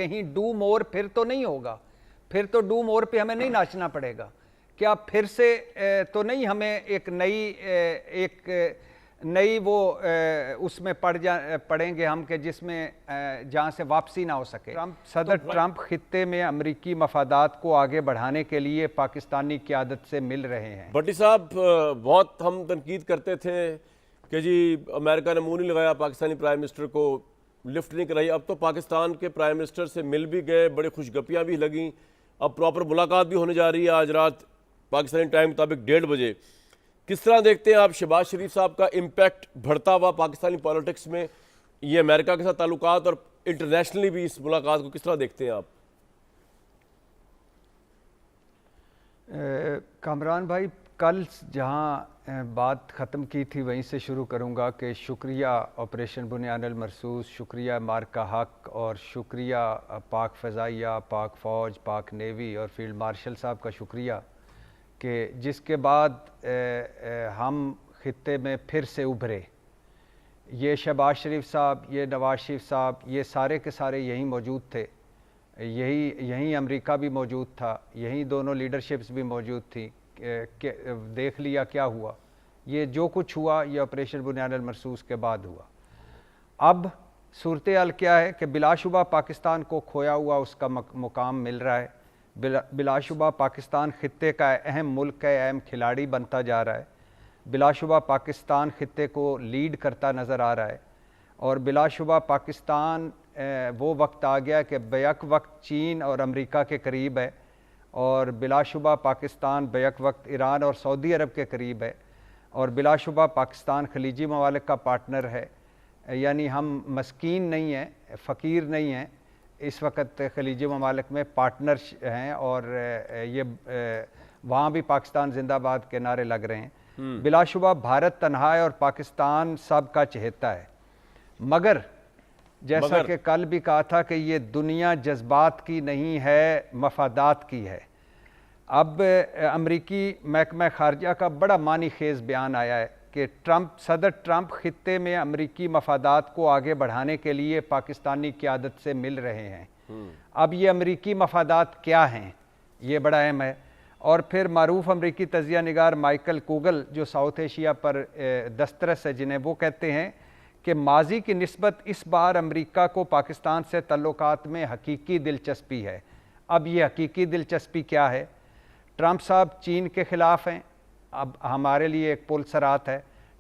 कहीं do more फिर तो नहीं होगा, फिर तो डू मोर पे हमें नहीं नाचना पड़ेगा। क्या फिर से तो नहीं हमें एक नई वो उसमें पड़ेंगे हम कि जिसमें जहाँ से वापसी ना हो सके। सदर ट्रंप खित्ते में अमरीकी मफादात को आगे बढ़ाने के लिए पाकिस्तानी क़यादत से मिल रहे हैं। भट्टी साहब, बहुत हम तनकीद करते थे कि जी अमेरिका ने मुंह नहीं लगाया पाकिस्तानी प्राइम मिनिस्टर को, लिफ्ट नहीं कराई। अब तो पाकिस्तान के प्राइम मिनिस्टर से मिल भी गए, बड़ी खुशगपियाँ भी लगीं, अब प्रॉपर मुलाकात भी होने जा रही है आज रात पाकिस्तानी टाइम मुताबिक 1:30 बजे। किस तरह देखते हैं आप शहबाज शरीफ साहब का इम्पैक्ट बढ़ता हुआ पाकिस्तानी पॉलिटिक्स में, ये अमेरिका के साथ ताल्लुकात और इंटरनेशनली भी इस मुलाकात को किस तरह देखते हैं आप? कामरान भाई, कल जहां बात ख़त्म की थी वहीं से शुरू करूंगा कि शुक्रिया ऑपरेशन बुनियानुल मरसूस, शुक्रिया मार्का हक और शुक्रिया पाक फ़ज़ाइया, पाक फ़ौज, पाक नेवी और फील्ड मार्शल साहब का शुक्रिया कि जिसके बाद हम ख़ित्ते में फिर से उभरे। ये शहबाज शरीफ साहब, ये नवाज शरीफ साहब, ये सारे के सारे यहीं मौजूद थे, यहीं अमेरिका भी मौजूद था, यहीं दोनों लीडरशिप्स भी मौजूद थी। देख लिया क्या हुआ, ये जो कुछ हुआ ये ऑपरेशन बुनियानुल मरसूस के बाद हुआ। अब सूरत हाल क्या है कि बिलाशुबा पाकिस्तान को खोया हुआ उसका मुकाम मिल रहा है। बिलाशुबा पाकिस्तान खित्ते का अहम मुल्क है, अहम खिलाड़ी बनता जा रहा है। बिलाशुबा पाकिस्तान खित्ते को लीड करता नज़र आ रहा है और बिलाशुबा पाकिस्तान वो वक्त आ गया कि बैक वक्त चीन और अमेरिका के करीब है और बिलाशुबा पाकिस्तान बैक वक्त ईरान और सऊदी अरब के करीब है और बिलाशुबा पाकिस्तान खलीजी ममालिक का पार्टनर है। यानी हम मस्कीन नहीं हैं, फ़कीर नहीं हैं, इस वक्त खलीजी ममालिक में पार्टनर हैं और ये वहाँ भी पाकिस्तान जिंदाबाद के नारे लग रहे हैं। बिलाशुबा भारत तन्हा है और पाकिस्तान सब का चहेता है, मगर जैसा कि कल भी कहा था कि ये दुनिया जज्बात की नहीं है, मफादात की है। अब अमरीकी महकमा खारजा का बड़ा मानी खेज बयान आया है कि सदर ट्रंप खित्ते में अमरीकी मफादात को आगे बढ़ाने के लिए पाकिस्तानी क़यादत से मिल रहे हैं। अब ये अमरीकी मफादात क्या हैं, ये बड़ा अहम है। और फिर मारूफ अमरीकी तजिया निगार माइकल कूगल जो साउथ एशिया पर दस्तरस है, जिन्हें वो कहते हैं कि माजी की निस्बत इस बार अमरीका को पाकिस्तान से तल्लुकात में हकीकी दिलचस्पी है। अब ये हकीकी दिलचस्पी क्या है? ट्रंप साहब चीन के ख़िलाफ़ हैं, अब हमारे लिए एक पुल सरात है।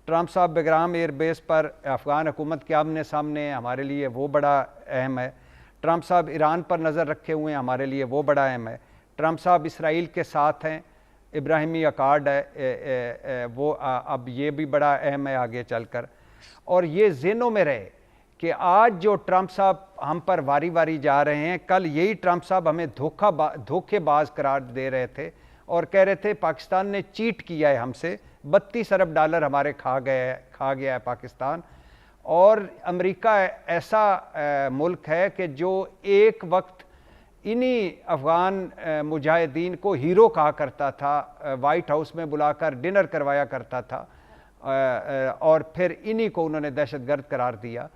ट्रंप साहब बेग्राम एयरबेस पर अफ़गान हुकूमत के आमने सामने हैं, हमारे लिए वो बड़ा अहम है। ट्रंप साहब ईरान पर नज़र रखे हुए हैं, हमारे लिए वो बड़ा अहम है। ट्रंप साहब इसराइल के साथ हैं, इब्राहिमी अकार्ड है वो अब ये भी बड़ा अहम है आगे चलकर। और ये ज़हनों में रहे कि आज जो ट्रंप साहब हम पर वारी वारी जा रहे हैं, कल यही ट्रंप साहब हमें धोखेबाज करार दे रहे थे और कह रहे थे पाकिस्तान ने चीट किया है हमसे, 32 अरब डॉलर हमारे खा गया है पाकिस्तान। और अमेरिका ऐसा मुल्क है कि जो एक वक्त इन्हीं अफ़गान मुजाहिदीन को हीरो कहा करता था, वाइट हाउस में बुलाकर डिनर करवाया करता था और फिर इन्हीं को उन्होंने दहशतगर्द करार दिया।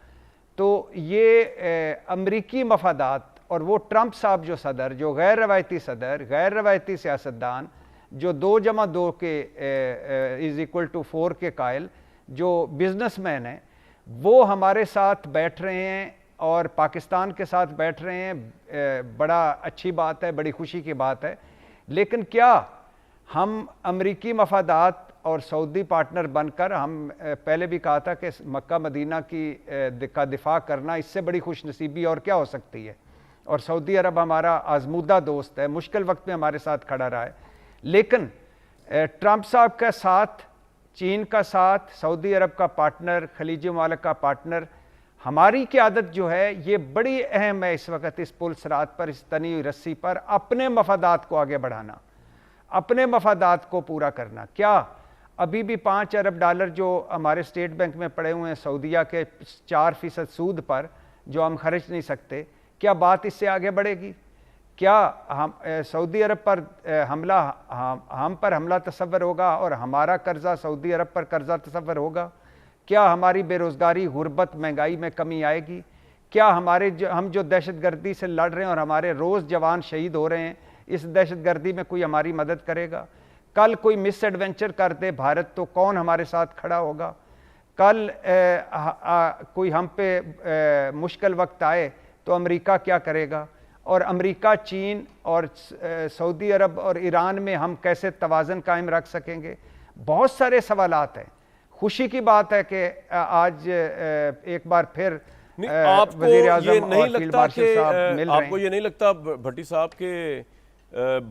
तो ये अमरीकी मफादात और वो ट्रंप साहब जो सदर, जो गैर रवायती सदर, गैर रवायती सियासतदान, जो 2+2 के =4 के कायल, जो बिजनेसमैन हैं, वो हमारे साथ बैठ रहे हैं और पाकिस्तान के साथ बैठ रहे हैं। बड़ा अच्छी बात है, बड़ी खुशी की बात है। लेकिन क्या हम अमरीकी मफादात और सऊदी पार्टनर बनकर, हम पहले भी कहा था कि मक्का मदीना का दिफा करना इससे बड़ी खुशनसीबी और क्या हो सकती है। और सऊदी अरब हमारा आजमूदा दोस्त है, मुश्किल वक्त में हमारे साथ खड़ा रहा है। लेकिन ट्रंप साहब का साथ, चीन का साथ, सऊदी अरब का पार्टनर, खलीजी ममालिक का पार्टनर, हमारी क़यादत जो है ये बड़ी अहम है इस वक्त इस पुल सरात पर, इस तनी हुई रस्सी पर अपने मफादात को आगे बढ़ाना, अपने मफादात को पूरा करना। क्या अभी भी 5 अरब डॉलर जो हमारे स्टेट बैंक में पड़े हुए हैं सऊदीया के 4% सूद पर, जो हम खर्च नहीं सकते, क्या बात इससे आगे बढ़ेगी? क्या हम सऊदी अरब पर हम पर हमला तस्वर होगा और हमारा कर्जा सऊदी अरब पर कर्जा तस्वर होगा? क्या हमारी बेरोज़गारी, गुर्बत, महंगाई में कमी आएगी? کیا ہم جو دہشت گردی سے لڑ رہے ہیں اور ہمارے روز جوان شہید ہو رہے ہیں، اس دہشت گردی میں کوئی ہماری مدد کرے گا؟ کل کوئی مس ایڈونچر کر دے بھارت تو کون ہمارے ساتھ کھڑا ہوگا؟ کل کوئی ہم پہ مشکل وقت آئے تو امریکہ کیا کرے گا؟ اور امریکہ، چین اور سعودی عرب اور ایران میں ہم کیسے توازن قائم رکھ سکیں گے؟ بہت سارے سوالات ہیں۔ خوشی کی بات ہے کہ آج ایک بار پھر وزیر اعظم اور فیلڈ مارشل صاحب مل رہے ہیں۔ آپ کو یہ نہیں لگتا بھٹی صاحب کہ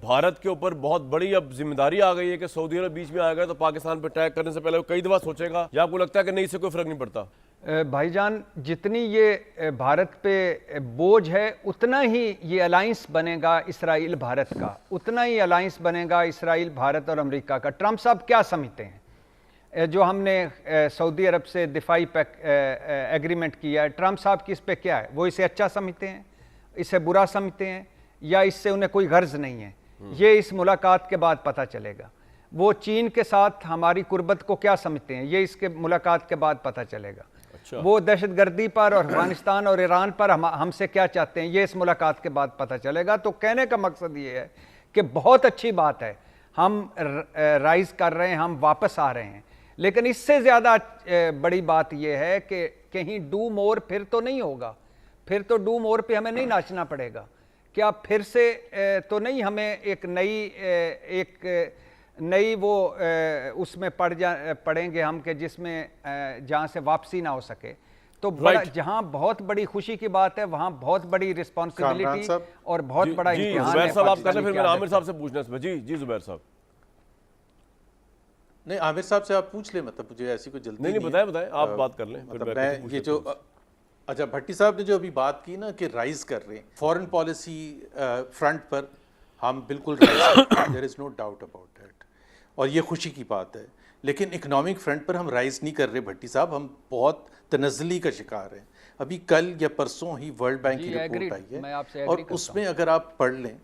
بھارت کے اوپر بہت بڑی اب ذمہ داری آ گئی ہے کہ سعودی عرب بیچ میں آ گیا تو پاکستان پہ اٹیک کرنے سے پہلے وہ کئی دفعہ سوچے گا، یا آپ کو لگتا ہے کہ نہیں، اس سے کوئی فرق نہیں پڑتا؟ بھائی جان، جتنی یہ بھارت پہ بوجھ ہے اتنا ہی یہ الائنس بنے گا اسرائیل بھارت کا، اتنا ہی الائنس بنے گا اسرائیل بھارت اور امریکہ کا۔ ٹرمپ صاحب کیا سمجھتے ہیں جو ہم نے سعودی عرب سے دفاعی ایگریمنٹ کیا ہے؟ ٹرمپ صاحب کی اس پہ کیا ہے؟ وہ اسے اچھا سمجھتے ہیں، اسے برا سمجھتے ہیں، یا اس سے انہیں کوئی غرض نہیں ہے؟ یہ اس ملاقات کے بعد پتہ چلے گا۔ وہ چین کے ساتھ ہماری قربت کو کیا سمجھتے ہیں؟ یہ اس کے ملاقات کے بعد پتہ چلے گا۔ وہ دہشت گردی پر اور افغانستان اور ایران پر ہم سے کیا چاہتے ہیں؟ یہ اس ملاقات کے بعد پتہ چلے گا۔ تو کہنے کا مقصد یہ ہے کہ بہت اچھی بات ہے، ہم رائز کر رہے ہیں، ہم واپس آ رہے ہیں، لیکن اس سے زیادہ بڑی بات یہ ہے کہ کہیں ڈو مور پھر تو نہیں ہوگا، پھر تو ڈو مور پہ ہمیں نہیں ناچنا پڑے گا۔ کیا پھر سے تو نہیں ہمیں ایک نئی وہ اس میں پڑیں گے ہم کہ جس میں جہاں سے واپسی نہ ہو سکے؟ تو جہاں بہت بڑی خوشی کی بات ہے وہاں بہت بڑی رسپانسبلٹی اور بہت بڑا امتحان ہے۔ زبیر صاحب آپ کر لیں، پھر میں عامر صاحب سے پوچھنا ہے۔ جی زبیر صاحب۔ نہیں، عامر صاحب سے آپ پوچھ لیں، مطلب مجھے ایسی کوئی جلدی نہیں، بتائیں آپ بات کر لیں۔ میں یہ جو اچھا بھٹی صاحب نے جو ابھی بات کی نا کہ رائز کر رہے ہیں فورن پالیسی فرنٹ پر، ہم بالکل رائز کرتے ہیں، دیر از نو ڈاؤٹ اباؤٹ دیٹ، اور یہ خوشی کی بات ہے۔ لیکن اکنامک فرنٹ پر ہم رائز نہیں کر رہے بھٹی صاحب، ہم بہت تنزلی کا شکار ہیں۔ ابھی کل یا پرسوں ہی ورلڈ بینک کی رپورٹ آئی ہے، اور اس میں اگر آپ پڑھ لیں،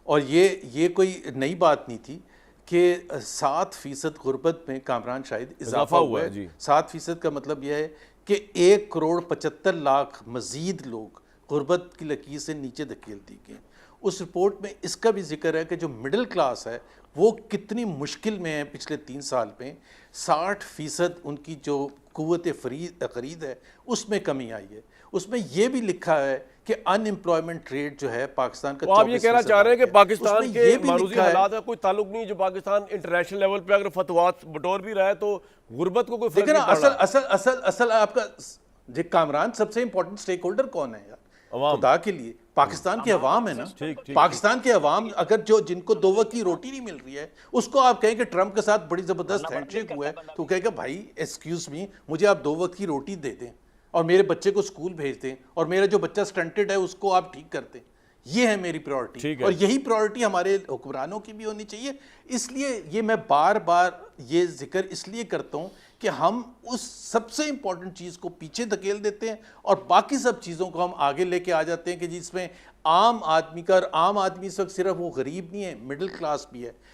اور یہ کوئی نئی بات نہیں تھی کہ 7% غربت میں کامران شاہد اضافہ ہوا ہے۔ 7% کا مطلب یہ ہے کہ 1,75,00,000 مزید لوگ غربت کی لکیر سے نیچے دھکیل دی گئے۔ اس رپورٹ میں اس کا بھی ذکر ہے کہ جو مڈل کلاس ہے وہ کتنی مشکل میں ہے پچھلے 3 سال میں، 60% ان کی جو قوت خرید ہے اس میں کمی آئی ہے۔ اس میں یہ بھی لکھا ہے کہ ان امپلائمنٹ ریٹ جو ہے پاکستان کا 24%۔ آپ یہ کہنا چاہ رہے ہیں کہ پاکستان کے معروضی حالات کا کوئی تعلق نہیں، جو پاکستان انٹرنیشنل لیول پہ اگر فتوات بٹور بھی رہا ہے تو غربت کو کوئی فرق نہیں پڑ رہا؟ اصل آپ کا کامران سب سے امپورٹنٹ سٹیک ہولڈر کون ہے یار خدا کے لیے؟ پاکستان کے عوام ہے نا۔ پاکستان کے عوام اگر جن کو 2 وقت کی روٹی نہیں مل رہی ہے، اس کو آپ کہیں کہ ٹرمپ کے ساتھ بڑی زبردست ہینڈ شیک ہوا ہے، تو کہے گا بھائی ایکسکیوز می، مجھے آپ 2 وقت کی روٹی دے دیں اور میرے بچے کو اسکول بھیج دیں، اور میرا جو بچہ سٹنٹڈ ہے اس کو آپ ٹھیک کر دیں۔ یہ ہے میری پریورٹی، اور یہی پریورٹی ہمارے حکمرانوں کی بھی ہونی چاہیے۔ اس لیے یہ میں بار بار یہ ذکر اس لیے کرتا ہوں کہ ہم اس سب سے امپورٹنٹ چیز کو پیچھے دھکیل دیتے ہیں اور باقی سب چیزوں کو ہم آگے لے کے آ جاتے ہیں کہ جس میں عام آدمی کا، اور عام آدمی اس وقت صرف وہ غریب نہیں ہے، مڈل کلاس بھی ہے۔